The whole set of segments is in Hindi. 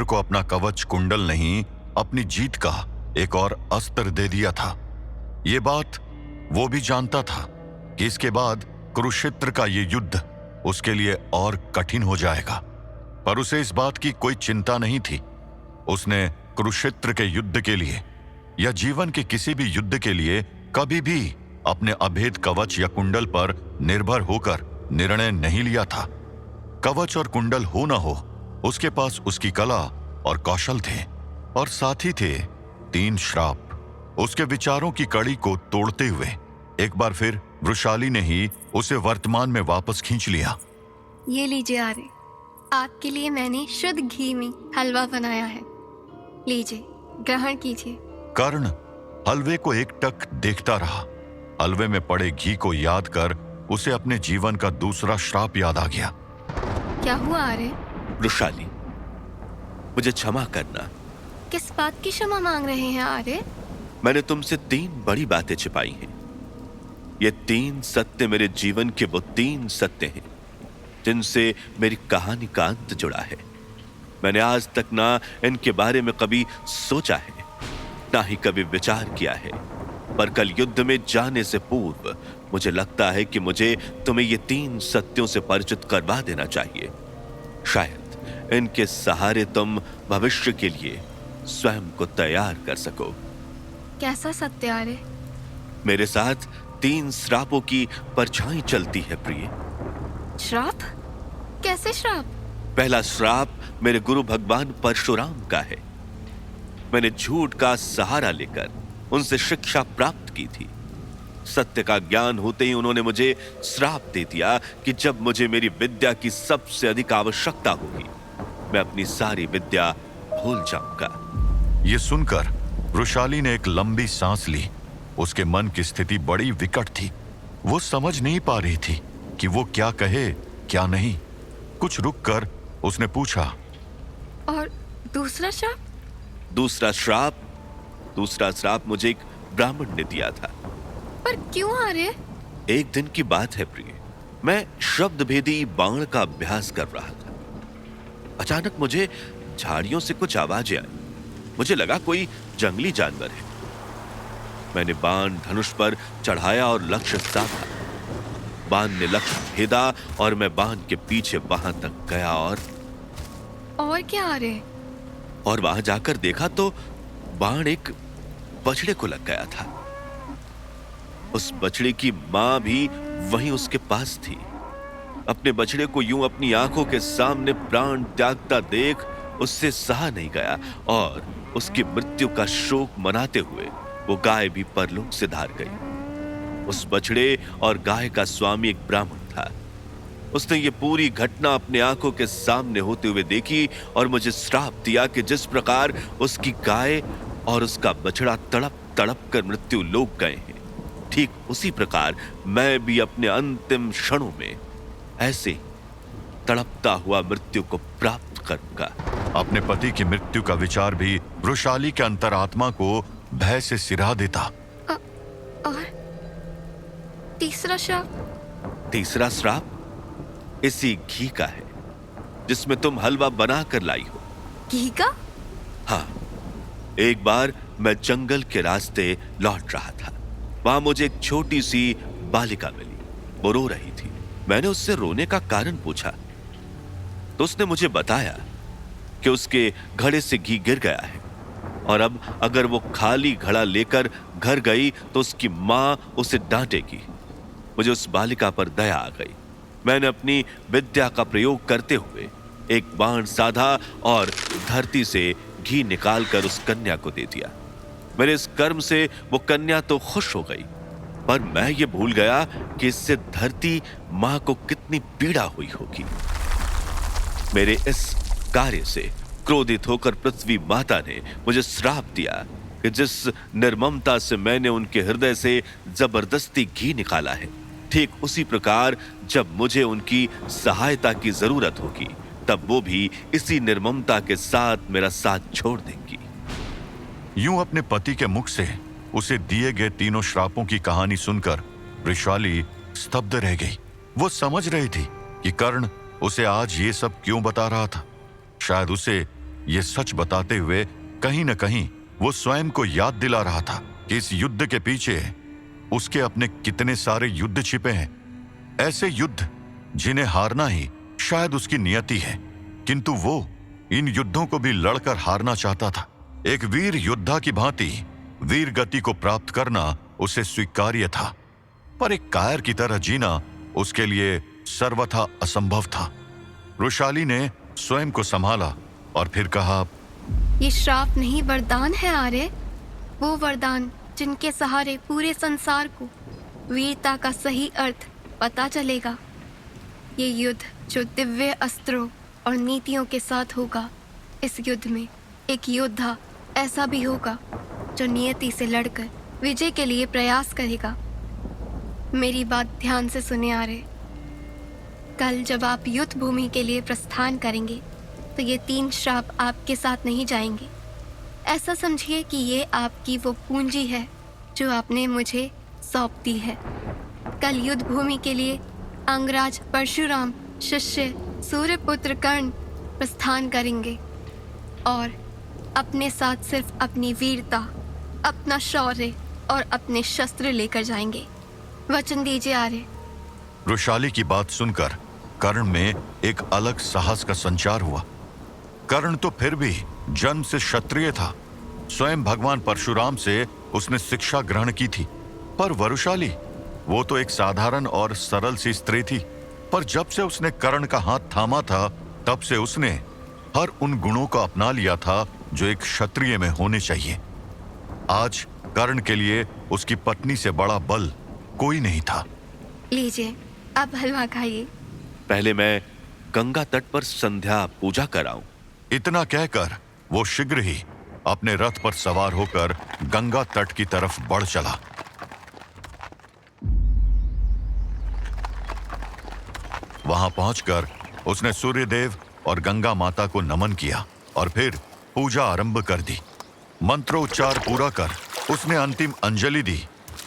को अपना कवच कुंडल नहीं, अपनी जीत का एक और अस्त्र दे दिया था। ये बात वो भी जानता था कि इसके बाद कुरुक्षेत्र का ये युद्ध उसके लिए और कठिन हो जाएगा, पर उसे इस बात की कोई चिंता नहीं थी। उसने कुरुक्षेत्र के युद्ध के लिए या जीवन के किसी भी युद्ध के लिए कभी भी अपने अभेद कवच या कुंडल पर निर्भर होकर निर्णय नहीं लिया था। कवच और कुंडल हो ना हो, उसके पास उसकी कला और कौशल थे, और साथ ही थे 3 श्राप। उसके विचारों की कड़ी को तोड़ते हुए एक बार फिर वृषाली ने ही उसे वर्तमान में वापस खींच लिया। ये लीजिए आर्य, आपके लिए मैंने शुद्ध घी में हलवा बनाया है, लीजिए ग्रहण कीजिए। कर्ण हलवे को एकटक देखता रहा। हलवे में पड़े घी को याद कर उसे अपने जीवन का दूसरा श्राप याद आ गया। क्या हुआ आर्य? वृषाली, मुझे क्षमा करना। किस बात की क्षमा मांग रहे हैं आर्य? मैंने तुमसे 3 बड़ी बातें छिपाई हैं। ये 3 सत्य मेरे जीवन के वो 3 सत्य हैं जिनसे मेरी कहानी का अंत जुड़ा है। मैंने आज तक ना इनके बारे में कभी सोचा है, ना ही कभी विचार किया है, पर कल युद्ध में जाने से पूर्व मुझे लगता है कि मुझे तुम्हें ये 3 सत्यों से परिचित करवा देना चाहिए। शायद इनके सहारे तुम भविष्य के लिए स्वयं को तैयार कर सको। कैसा सत्य आर्य? मेरे साथ 3 श्रापों की परछाई चलती है प्रिय। श्राप? कैसे श्राप? पहला श्राप मेरे गुरु भगवान परशुराम का है। मैंने झूठ का सहारा लेकर उनसे शिक्षा प्राप्त की थी। सत्य का ज्ञान होते ही उन्होंने मुझे श्राप दे दिया कि जब मुझे मेरी विद्या की सबसे अधिक आवश्यकता होगी, मैं अपनी सारी विद्या भूल जाऊंगा। ये सुनकर वृषाली ने एक लंबी सांस ली। उसके मन की स्थिति बड़ी विकट थी। वो समझ नहीं पा रही थी कि वो क्या कहे क्या नहीं। कुछ रुककर उसने पूछा, और दूसरा श्राप? दूसरा श्राप मुझे एक ब्राह्मण ने दिया था। पर क्यों आर्य? एक दिन की बात है प्रिय, मैं शब्द भेदी बाण का अभ्यास कर रहा था। अचानक मुझे झाड़ियों से कुछ आवाजें आई। मुझे लगा कोई जंगली जानवर है। मैंने बाण धनुष पर चढ़ाया और लक्ष्य साधा। बाण ने लक्ष्य भेदा और मैं बाण के पीछे वहां तक गया और क्या आर्य? और वहां जाकर देखा तो बाण एक बछड़े को लग गया था। उस बछड़े की मां भी वहीं उसके पास थी। अपने बछड़े को यूं अपनी आंखों के सामने प्राण त्यागता देख उससे सहा नहीं गया और उसकी मृत्यु का शोक मनाते हुए वो गाय भी परलोक से धार गई। उस बछड़े और गाय का स्वामी एक ब्राह्मण था। उसने ये पूरी घटना अपने आंखों के सामने होते हुए देखी और मुझे श्राप दिया कि जिस प्रकार उसकी गाय और उसका बछड़ा तड़प तड़प कर मृत्यु लोक गए हैं, ठीक उसी प्रकार मैं भी अपने अंतिम क्षणों में ऐसे तड़पता हुआ मृत्यु को प्राप्त करूंगा। अपने पति की मृत्यु का विचार भी वृषाली के अंतरात्मा को भय से सिरा देता। और तीसरा श्राप? तीसरा श्राप इसी घी का है जिसमें तुम हलवा बना कर लाई हो। घी का? हाँ, एक बार मैं जंगल के रास्ते लौट रहा था। वहां मुझे एक छोटी सी बालिका मिली। वो रो रही थी। मैंने उससे रोने का कारण पूछा तो उसने मुझे बताया कि उसके घड़े से घी गिर गया है और अब अगर वो खाली घड़ा लेकर घर गई तो उसकी मां उसे डांटेगी। मुझे उस बालिका पर दया आ गई। मैंने अपनी विद्या का प्रयोग करते हुए एक बाण साधा और धरती से घी निकालकर उस कन्या को दे दिया। मेरे इस कर्म से वो कन्या तो खुश हो गई, पर मैं ये भूल गया कि इससे धरती मां को कितनी पीड़ा हुई होगी। मेरे इस कार्य से क्रोधित होकर पृथ्वी माता ने मुझे श्राप दिया कि जिस निर्ममता से मैंने उनके हृदय से जबरदस्ती घी निकाला है, ठीक उसी प्रकार जब मुझे उनकी सहायता की जरूरत होगी तब वो भी इसी निर्ममता के साथ मेरा साथ छोड़ देंगी। यूं अपने पति के मुख से उसे दिए गए तीनों श्रापों की कहानी सुनकर वृषाली स्तब्ध रह गई। वो समझ रही थी कि कर्ण उसे आज ये सब क्यों बता रहा था। शायद उसे ये सच बताते हुए कहीं न कहीं वो स्वयं को याद दिला रहा था कि इस युद्ध के पीछे उसके अपने कितने सारे युद्ध छिपे हैं। ऐसे युद्ध जिन्हें हारना ही शायद उसकी नियति है, किंतु वो इन युद्धों को भी लड़कर हारना चाहता था। एक वीर योद्धा की भांति वीर गति को प्राप्त करना उसे स्वीकार्य था, पर एक कायर की तरह जीना उसके लिए सर्वथा असंभव था। वृषाली ने स्वयं को संभाला और फिर कहा, ये श्राप नहीं वरदान है आर्य, वो वरदान जिनके सहारे पूरे संसार को वीरता का सही अर्थ पता चलेगा। ये युद्ध जो दिव्य अस्त्रों और नीतियों के साथ होगा, इस युद्ध में एक योद्धा ऐसा भी होगा जो नियति से लड़कर विजय के लिए प्रयास करेगा। मेरी बात ध्यान से सुने आर्य। कल जब आप युद्ध भूमि के लिए प्रस्थान करेंगे तो ये 3 श्राप आपके साथ नहीं जाएंगे। ऐसा समझिए कि ये आपकी वो पूंजी है जो आपने मुझे सौंप दी है। कल युद्ध भूमि के लिए अंगराज परशुराम शिष्य सूर्यपुत्र कर्ण प्रस्थान करेंगे और अपने साथ सिर्फ अपनी वीरता, अपना शौर्य और अपने शस्त्र लेकर जाएंगे। वचन दीजिए आर्य। वृषाली की बात सुनकर कर्ण में एक अलग साहस का संचार हुआ। कर्ण तो फिर भी जन्म से क्षत्रिय था, स्वयं भगवान परशुराम से उसने शिक्षा ग्रहण की थी। पर वरुशाली, वो तो एक साधारण और सरल सी स्त्री थी। पर जब से उसने कर्ण का हाथ थामा था, तब से उसने हर उन गुणों को अपना लिया था जो एक क्षत्रिय में होने चाहिए। आज कर्ण के लिए उसकी पत्नी से बड़ा बल कोई नहीं था। लीजिए, अब हलवा खाइए। पहले मैं गंगा तट पर संध्या पूजा कराऊं। इतना कहकर वो शीघ्र ही अपने रथ पर सवार होकर गंगा तट की तरफ बढ़ चला। वहां पहुंचकर उसने सूर्यदेव और गंगा माता को नमन किया और फिर पूजा आरंभ कर दी। मंत्रोच्चार पूरा कर उसने अंतिम अंजलि दी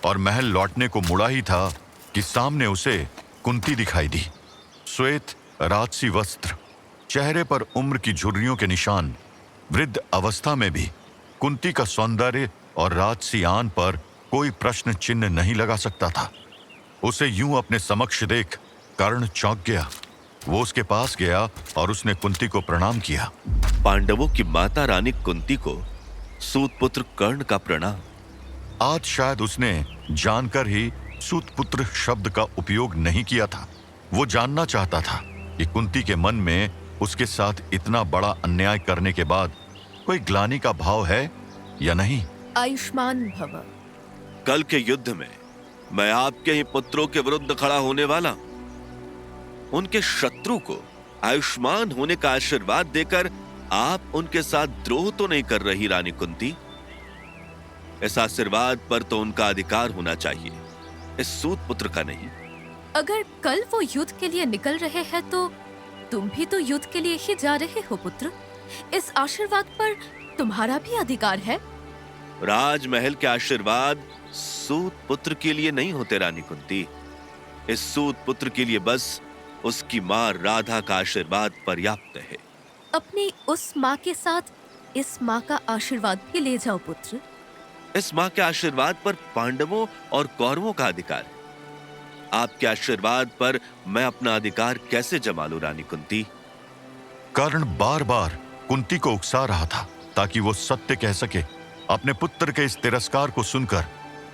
और महल लौटने को मुड़ा ही था कि सामने उसे कुंती दिखाई दी। श्वेत राजसी वस्त्र, चेहरे पर उम्र की झुर्रियों के निशान। वृद्ध अवस्था में भी कुंती का सौंदर्य और राजसी आन पर कोई प्रश्न चिन्ह नहीं लगा सकता था। उसे यूं अपने समक्ष देख कर्ण चौंक गया। वो उसके पास गया और उसने कुंती को प्रणाम किया। पांडवों की माता रानी कुंती को सूतपुत्र कर्ण का प्रणाम। आज शायद उसने जानकर ही सूतपुत्र शब्द का उपयोग नहीं किया था। वो जानना चाहता था कि कुंती के मन में उसके साथ इतना बड़ा अन्याय करने के बाद कोई ग्लानि का भाव है या नहीं। आयुष्मान भव। कल के युद्ध में मैं आपके ही पुत्रों के विरुद्ध खड़ा होने वाला। उनके शत्रु को आयुष्मान होने का आशीर्वाद देकर आप उनके साथ द्रोह तो नहीं कर रही रानी कुंती। इस आशीर्वाद पर तो उनका अधिकार होना चाहिए, इस सूतपुत्र का नहीं। अगर कल वो युद्ध के लिए निकल रहे हैं तो तुम भी तो युद्ध के लिए ही जा रहे हो पुत्र। इस आशीर्वाद पर तुम्हारा भी अधिकार है। राजमहल के आशीर्वाद सूतपुत्र के लिए नहीं होते रानी कुंती। इस सूतपुत्र के लिए बस उसकी मां राधा का आशीर्वाद पर्याप्त है। अपनी उस माँ के साथ इस माँ का आशीर्वाद भी ले जाओ पुत्र। इस मां के आशीर्वाद पर पांडवों और कौरवों का अधिकार है। आपके आशीर्वाद पर मैं अपना अधिकार कैसे जमा लूं रानी कुंती। कर्ण बार बार कुंती को उकसा रहा था ताकि वो सत्य कह सके। अपने पुत्र के इस तिरस्कार को सुनकर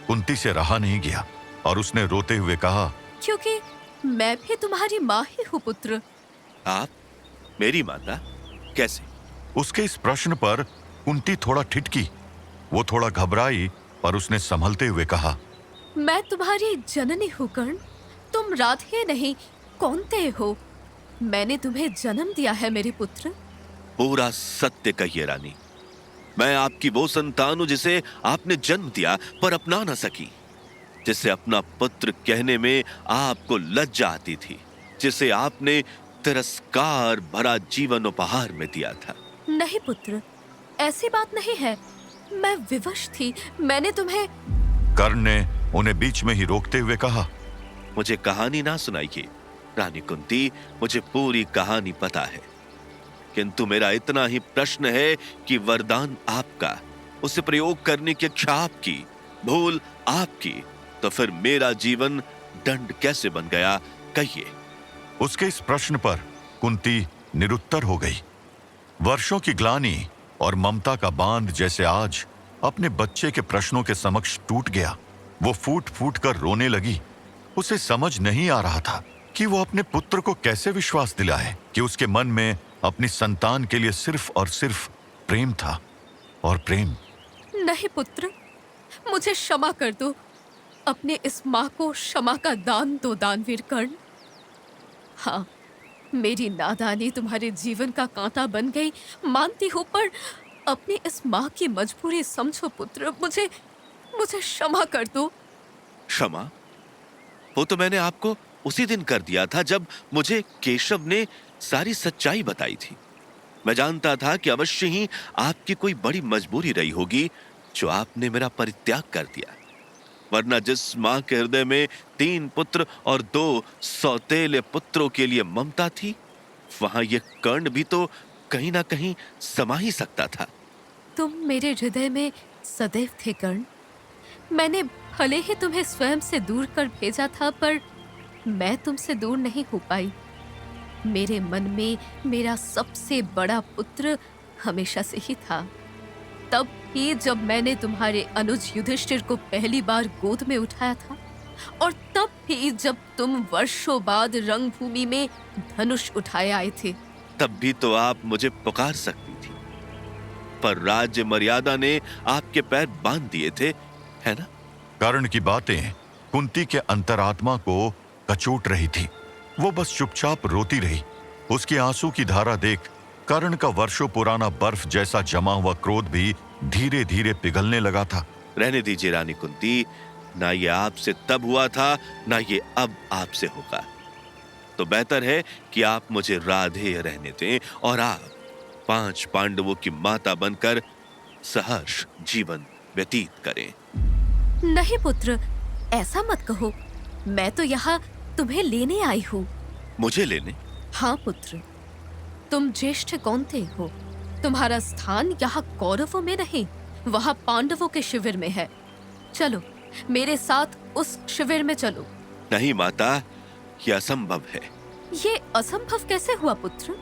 कुंती से रहा नहीं गया और उसने रोते हुए कहा, क्योंकि मैं भी तुम्हारी माँ ही हूँ पुत्र। आप मेरी माता कैसे? उसके इस प्रश्न पर कुंती थोड़ा ठिठकी। वो थोड़ा घबराई पर उसने संभलते हुए कहा, मैं तुम्हारी जननी हूँ कर्ण। तुम राधे नहीं कौनते हो। मैंने तुम्हें जन्म दिया है मेरे पुत्र। पूरा सत्य कहिए रानी। मैं आपकी वो संतान हूं जिसे आपने जन्म दिया पर अपना न सकी, जिसे अपना पुत्र कहने में आपको लज्जा आती थी, जिसे आपने तिरस्कार भरा जीवन उपहार में दिया था। नहीं पुत्र, ऐसी बात नहीं है। मैं विवश थी। मैंने तुम्हें। कर्ण ने उन्हें बीच में ही रोकते हुए कहा, मुझे कहानी ना सुनाइए रानी कुंती। मुझे पूरी कहानी पता है। किंतु मेरा इतना ही प्रश्न है कि वरदान आपका, उसे प्रयोग करने की इच्छा आपकी, भूल आपकी, तो फिर मेरा जीवन दंड कैसे बन गया, कहिए। उसके इस प्रश्न पर कुंती निरुत्तर हो गई। वर्षों की ग्लानि और ममता का बांध जैसे आज अपने बच्चे के प्रश्नों के समक्ष टूट गया। वो फूट फूट कर रोने लगी। उसे समझ नहीं आ रहा था कि वो अपने पुत्र को कैसे विश्वास दिलाए कि उसके मन में अपनी संतान के लिए सिर्फ और सिर्फ प्रेम था, और प्रेम। नहीं पुत्र, मुझे क्षमा कर दो। अपने इस माँ को क्षमा का दान दो दानवीर कर्ण। हाँ, मेरी नादानी तुम्हारे जीवन का कांटा बन गई, मानती हूँ, पर अपनी इस माँ की मजबूरी समझो पुत्र। मुझे क्षमा कर दो। क्षमा? वो तो मैंने आपको उसी दिन कर दिया था जब मुझे केशव ने सारी सच्चाई बताई थी। मैं जानता था कि अवश्य ही आपकी कोई बड़ी मजबूरी रही होगी जो आपने मेरा परित्याग कर दिया, वरना जिस माँ के हृदय में 3 पुत्र और 2 सौतेले पुत्रों के लिए ममता थी, वहां ये कर्ण भी तो कहीं ना कहीं समा ही सकता था। तुम मेरे हृदय में सदैव थे कर्ण। मैंने भले ही तुम्हें स्वयं से दूर कर भेजा था, पर मैं तुमसे दूर नहीं हो पाई। मेरे मन में मेरा सबसे बड़ा पुत्र हमेशा से ही था। तब ही जब मैंने तुम्हारे अनुज युधिष्ठिर को पहली बार गोद में उठाया था, और तब भी जब तुम वर्षों बाद रंगभूमि में धनुष उठाए आए थे। तब भी तो आप मुझे पुकार सकती थी, पर राज्य मर्यादा ने आपके पैर बांध दिए थे, है ना? कर्ण की बातें कुंती के अंतरात्मा को कचोट रही थी। वो बस चुपचाप रोती रही। उसकी आंसू की धारा देख कर्ण का वर्षों पुराना बर्फ जैसा जमा हुआ क्रोध भी धीरे धीरे पिघलने लगा था। रहने दीजिए रानी कुंती, ना ये आपसे तब हुआ था, ना ये अब आपसे होगा। तो बेहतर है कि आप मुझे राधेय रहने दें और आप 5 पांडवों की माता बनकर सहर्ष जीवन व्यतीत करें। नहीं पुत्र, ऐसा मत कहो। मैं तो यहाँ तुम्हें लेने आई हूँ। मुझे लेने? हाँ पुत्र, तुम ज्येष्ठ कौन्तेय हो। तुम्हारा स्थान यहाँ कौरवों में नहीं, वहाँ पांडवों के शिविर में है। चलो मेरे साथ उस शिविर में चलो। नहीं माता, यह असंभव है। ये असंभव कैसे हुआ पुत्र?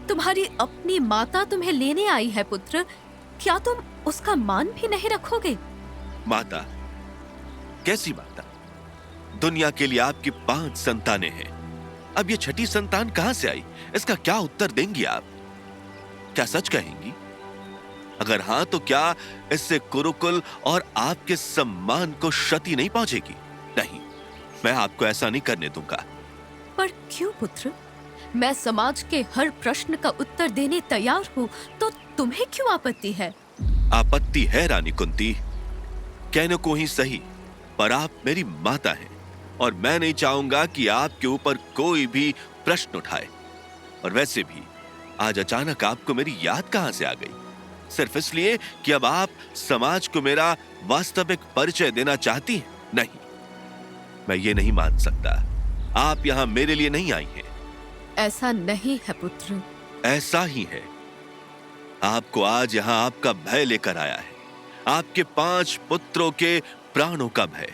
तुम्हारी अपनी माता तुम्हें लेने आई है पुत्र। क्या तुम उसका मान भी नहीं रखोगे? माता? कैसी माता? दुनिया के लिए आपकी 5 संतानें हैं। अब ये 6ठी संतान कहां से आई? इसका क्या उत्तर देंगी आप? क्या सच कहेंगी? अगर हां तो क्या इससे कुरुकुल और आपके सम्मान को क्षति नहीं पहुंचेगी? नहीं, मैं आपको ऐसा नहीं करने दूंगा। पर क्यों पुत्र? मैं समाज के हर प्रश्न का उत्तर देने तैयार हूँ, तो तुम्हें क्यों आपत्ति है? आपत्ति है रानी कुंती, कहने को ही सही, पर आप मेरी माता हैं और मैं नहीं चाहूंगा कि आपके ऊपर कोई भी प्रश्न उठाए। और वैसे भी आज अचानक आपको मेरी याद कहां से आ गई? सिर्फ इसलिए कि अब आप समाज को मेरा वास्तविक परिचय देना चाहती हैं? नहीं, मैं ये नहीं मान सकता। आप यहां मेरे लिए नहीं आई हैं। ऐसा नहीं है पुत्र। ऐसा ही है। आपको आज यहां आपका भय लेकर आया है, आपके 5 पुत्रों के प्राणों का भय।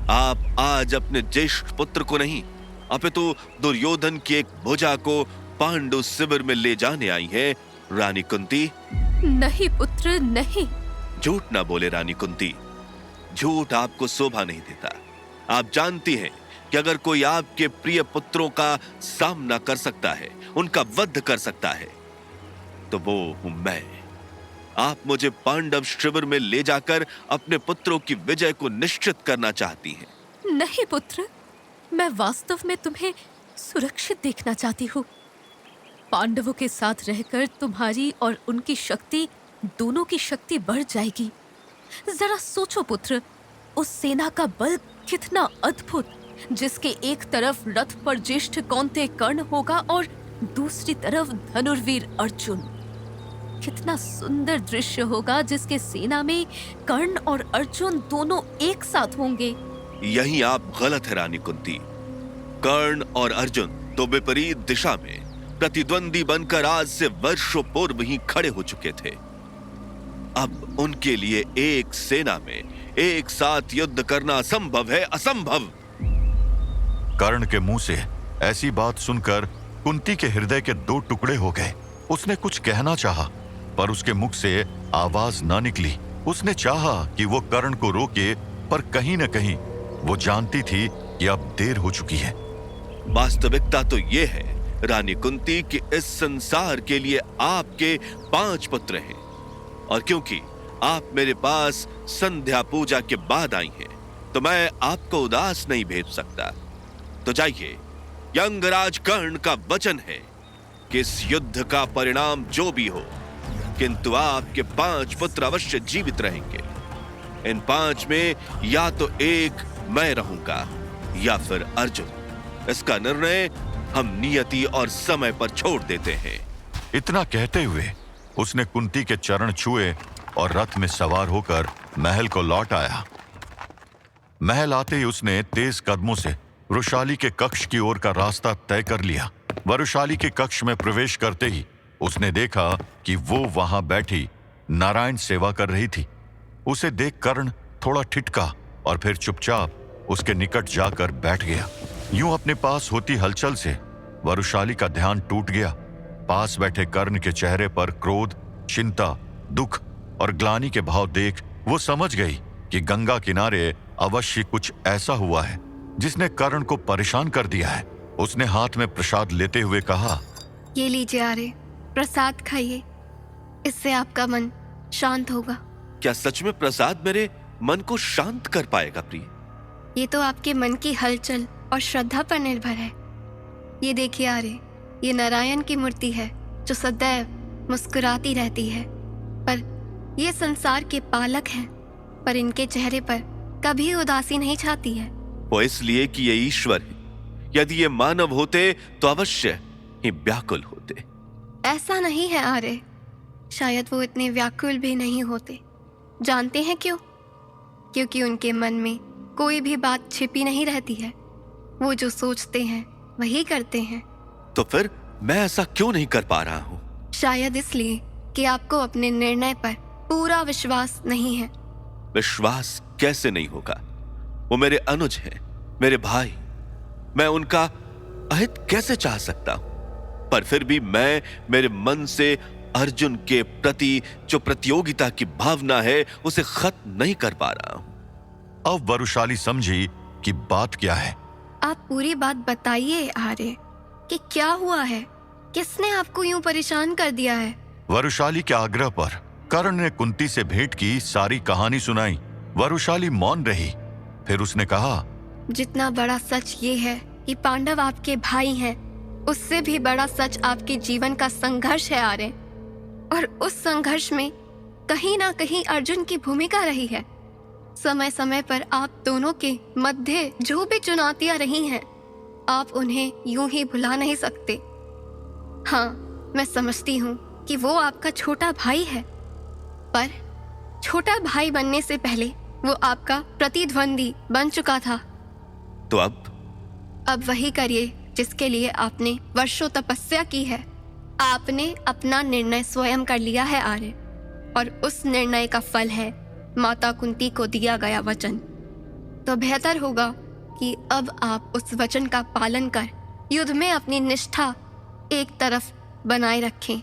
आप आज अपने ज्येष्ठ पुत्र को नहीं, अपितु दुर्योधन की एक भुजा को पांडु शिविर में ले जाने आई है रानी कुंती। नहीं पुत्र, नहीं। झूठ ना बोले रानी कुंती, झूठ आपको शोभा नहीं देता। आप जानती हैं कि अगर कोई आपके प्रिय पुत्रों का सामना कर सकता है, उनका वध कर सकता है, तो वो हूं मैं। आप मुझे पांडव शिविर में ले जाकर अपने पुत्रों की विजय को निश्चित करना चाहती हैं। नहीं पुत्र, मैं वास्तव में तुम्हें सुरक्षित देखना चाहती हूँ। पांडवों के साथ रहकर तुम्हारी और उनकी शक्ति, दोनों की शक्ति बढ़ जाएगी। जरा सोचो पुत्र, उस सेना का बल कितना अद्भुत, जिसके एक तरफ रथ पर ज्येष्ठ कौन्तेय कर्ण होगा और दूसरी तरफ धनुर्वीर अर्जुन। कितना सुंदर दृश्य होगा जिसके सेना में कर्ण और अर्जुन दोनों एक साथ होंगे। यही आप गलत है रानी कुंती। कर्ण और अर्जुन तो विपरीत दिशा में प्रतिद्वंदी बनकर आज से वर्षों पूर्व ही खड़े हो चुके थे। अब उनके लिए एक सेना में एक साथ युद्ध करना असंभव है, असंभव। कर्ण के मुंह से ऐसी बात सुनकर कुंती के हृदय के दो टुकड़े हो गए। उसने कुछ कहना चाहा, पर उसके मुख से आवाज ना निकली। उसने चाहा कि वो कर्ण को रोके, पर कहीं न कहीं वो जानती थी कि अब देर हो चुकी है। वास्तविकता तो ये है रानी कुंती कि इस संसार के लिए आपके 5 पुत्र हैं, और क्योंकि आप मेरे पास संध्या पूजा के बाद आई हैं, तो मैं आपको उदास नहीं भेज सकता। तो जाइए, यंगराज कर्ण का वचन है कि इस युद्ध का परिणाम जो भी हो, किंतु आपके 5 पुत्र अवश्य जीवित रहेंगे। इन 5 में या तो एक मैं रहूंगा या फिर अर्जुन। इसका निर्णय हम नियति और समय पर छोड़ देते हैं। इतना कहते हुए उसने कुंती के चरण छुए और रथ में सवार होकर महल को लौट आया। महल आते ही उसने तेज कदमों से वृषाली के कक्ष की ओर का रास्ता तय कर लिया। वृषाली के कक्ष में प्रवेश करते ही उसने देखा कि वो वहां बैठी नारायण सेवा कर रही थी। उसे देख कर्ण थोड़ा ठिठका और फिर चुपचाप उसके निकट जाकर बैठ गया। यूं अपने पास होती हलचल से वरुशाली का ध्यान टूट गया। पास बैठे कर्ण के चेहरे पर क्रोध, चिंता, दुख और ग्लानि के भाव देख वो समझ गई कि गंगा किनारे अवश्य कुछ ऐसा हुआ है जिसने कर्ण को परेशान कर दिया है। उसने हाथ में प्रसाद लेते हुए कहा, ये लीजिए आर्य, प्रसाद खाइए, इससे आपका मन शांत होगा। क्या सच में प्रसाद मेरे मन को शांत कर पाएगा प्रिय? ये तो आपके मन की हलचल और श्रद्धा पर निर्भर है। ये देखिए आर्य, ये नारायण की मूर्ति है जो सदैव मुस्कुराती रहती है, पर ये संसार के पालक हैं, पर इनके चेहरे पर कभी उदासी नहीं छाती है। वो इसलिए कि ये ईश्वर है। यदि ये मानव होते तो अवश्य ही व्याकुल होते। ऐसा नहीं है आर्य, शायद वो इतने व्याकुल भी नहीं होते। जानते हैं क्यों? क्योंकि उनके मन में कोई भी बात छिपी नहीं रहती है। वो जो सोचते हैं वही करते हैं। तो फिर मैं ऐसा क्यों नहीं कर पा रहा हूं? शायद इसलिए कि आपको अपने निर्णय पर पूरा विश्वास नहीं है। विश्वास कैसे नहीं होगा? वो मेरे अनुज हैं, मेरे भाई। मैं उनका अहित कैसे चाह सकता हूं? पर फिर भी मैं मेरे मन से अर्जुन के प्रति जो प्रतियोगिता की भावना है उसे खत्म नहीं कर पा रहा हूं। अब वरुशाली समझी कि बात क्या है। आप पूरी बात बताइए आर्य कि क्या हुआ है, किसने आपको यूं परेशान कर दिया है? वरुशाली के आग्रह पर कर्ण ने कुंती से भेंट की सारी कहानी सुनाई। वरुशाली मौन रही। फिर उसने कहा, जितना बड़ा सच ये है कि पांडव आपके भाई हैं, उससे भी बड़ा सच आपके जीवन का संघर्ष है आर्य। और उस संघर्ष में कहीं ना कहीं अर्जुन की भूमिका रही है। समय समय पर आप दोनों के मध्य जो भी चुनौतियां रही हैं, आप उन्हें यूं ही भुला नहीं सकते। हाँ, मैं समझती हूँ कि वो आपका छोटा भाई है, पर छोटा भाई बनने से पहले वो आपका प्रतिद्वंदी बन चुका था। तो अब वही करिए जिसके लिए आपने वर्षों तपस्या की है। आपने अपना निर्णय स्वयं कर लिया है आर्य, और उस निर्णय का फल है माता कुंती को दिया गया वचन। तो बेहतर होगा कि अब आप उस वचन का पालन कर युद्ध में अपनी निष्ठा एक तरफ बनाए रखें।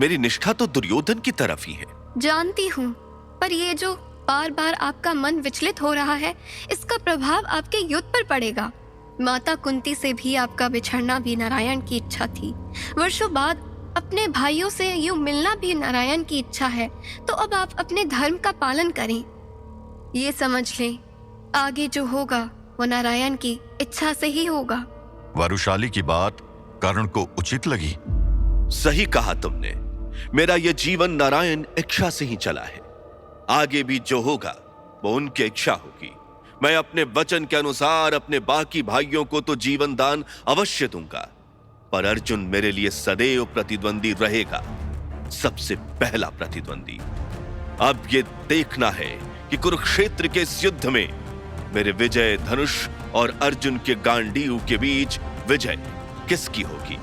मेरी निष्ठा तो दुर्योधन की तरफ ही है। जानती हूँ, पर ये जो बार बार आपका मन विचलित हो रहा है, इसका प्रभाव आपके युद्ध पर पड़ेगा। माता कुंती से भी आपका बिछड़ना भी नारायण की इच्छा थी। वर्षों बाद अपने भाइयों से यूं मिलना भी नारायण की इच्छा है। तो अब आप अपने धर्म का पालन करें। ये समझ लें, आगे जो होगा वो नारायण की इच्छा से ही होगा। वरुशाली की बात कर्ण को उचित लगी। सही कहा तुमने। मेरा यह जीवन नारायण इच्छा से ही चला है। आगे भी जो होगा वो उनकी इच्छा होगी। मैं अपने वचन के अनुसार अपने बाकी भाइयों को तो जीवन दान अवश्य दूंगा, पर अर्जुन मेरे लिए सदैव प्रतिद्वंदी रहेगा, सबसे पहला प्रतिद्वंदी। अब ये देखना है कि कुरुक्षेत्र के इस युद्ध में मेरे विजय धनुष और अर्जुन के गांडीव के बीच विजय किसकी होगी।